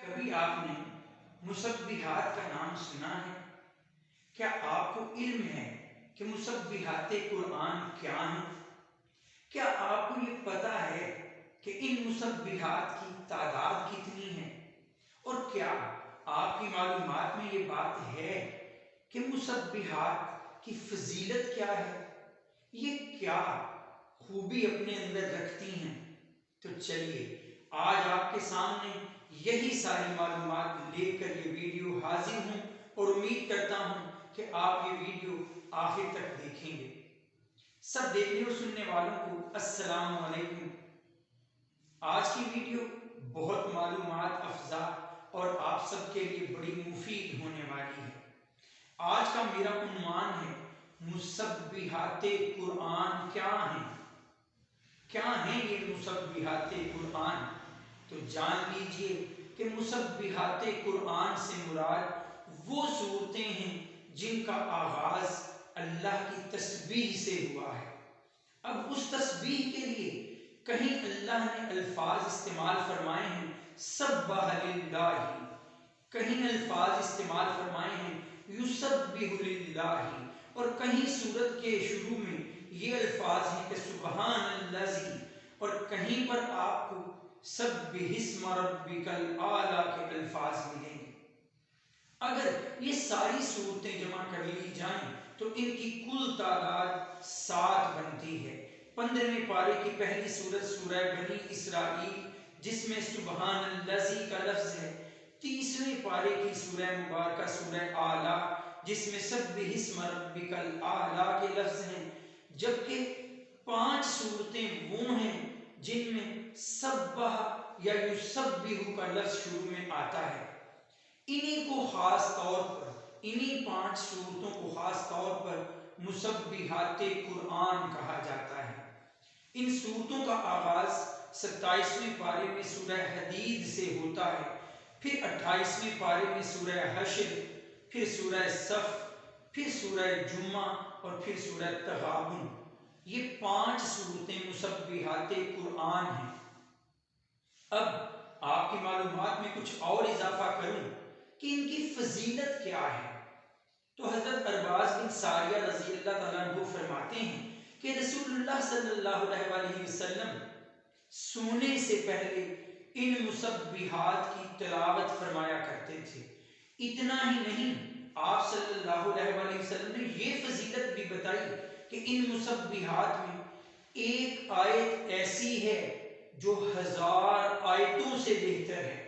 کبھی آپ نے مسبحات کا نام سنا ہے؟ کیا آپ کو علم ہے کہ مسبحات قرآن کیا ہیں؟ کیا آپ کو یہ پتا ہے کہ ان مسبحات کی تعداد کتنی ہے؟ اور کیا آپ کی معلومات میں یہ بات ہے کہ مسبحات کی فضیلت کیا ہے؟ یہ کیا خوبی اپنے اندر رکھتی ہیں؟ تو چلیے آج آپ کے سامنے یہی ساری معلومات لے کر یہ ویڈیو حاضر ہوں اور امید کرتا ہوں کہ آپ یہ ویڈیو آخر تک دیکھیں گے۔ سب دیکھنے اور سننے والوں کو السلام علیکم۔ آج کی ویڈیو بہت معلومات افزا اور آپ سب کے لیے بڑی مفید ہونے والی ہے۔ آج کا میرا عنوان ہے مسبحات قرآن کیا ہیں؟ کیا ہیں یہ مسبحات قرآن؟ تو جان لیجئے کہ مسبحات قرآن سے مراد وہ صورتیں ہیں جن کا آغاز اللہ کی تسبیح سے ہوا ہے۔ اب اس تسبیح کے لیے کہیں اللہ نے الفاظ استعمال فرمائے ہیں سبح للہ، کہیں الفاظ استعمال فرمائے ہیں یسبح للہ، اور کہیں سورت کے شروع میں یہ الفاظ ہیں کہ سبحان الذی، اور کہیں پر آپ کو سبح اسم ربک الاعلی کے الفاظ ملیں گے۔ اگر یہ ساری صورتیں جمع کر لی جائیں تو ان کی کل تعداد 7 بنتی ہے۔ 15ویں پارے کی پہلی سورت سورہ بنی اسرائیل جس میں سبحان الذی کا لفظ ہے، 30ویں پارے کی سورہ مبارکہ سورہ اعلیٰ جس میں سبح اسم ربک الاعلی کے لفظ ہیں، جبکہ 5 صورتیں وہ ہیں جن میں سبح یا یسبح کا لفظ شروع میں آتا ہے۔ انہی کو خاص طور پر، انہی 5 صورتوں کو خاص طور پر مسبحات قرآن کہا جاتا ہے۔ ان صورتوں کا آغاز 27ویں پارے میں سورہ حدید سے ہوتا ہے، پھر 28ویں پارے میں سورہ حشر، پھر سورہ صف، پھر سورہ جمعہ اور پھر سورہ تغابن۔ یہ 5 صورتیں مسبحات قرآن ہیں۔ اب آپ کی معلومات میں کچھ اور اضافہ کروں کہ ان کی فضیلت کیا ہے، تو حضرت ارباز بن ساریہ رضی اللہ تعالیٰ عنہ فرماتے ہیں کہ رسول اللہ صلی اللہ علیہ وسلم سونے سے پہلے ان مسبحات کی تلاوت فرمایا کرتے تھے۔ اتنا ہی نہیں، آپ صلی اللہ علیہ وسلم نے یہ فضیلت بھی بتائی کہ ان مسبحات میں ایک آیت ایسی ہے جو 1000 آیتوں سے بہتر ہے۔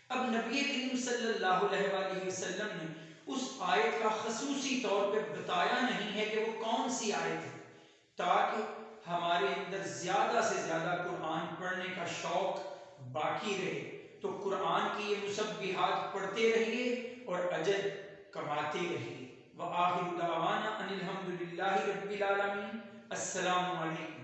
اب نبی کریم صلی اللہ علیہ وسلم نے اس آیت کا خصوصی طور پہ بتایا نہیں ہے کہ وہ کون سی آیت ہے، تاکہ ہمارے اندر زیادہ سے زیادہ قرآن پڑھنے کا شوق باقی رہے۔ تو قرآن کی یہ مسبحات پڑھتے رہیے اور اجر کماتے رہیے۔ وآخر دعوانا ان الحمد للہ رب العالمین۔ السلام علیکم۔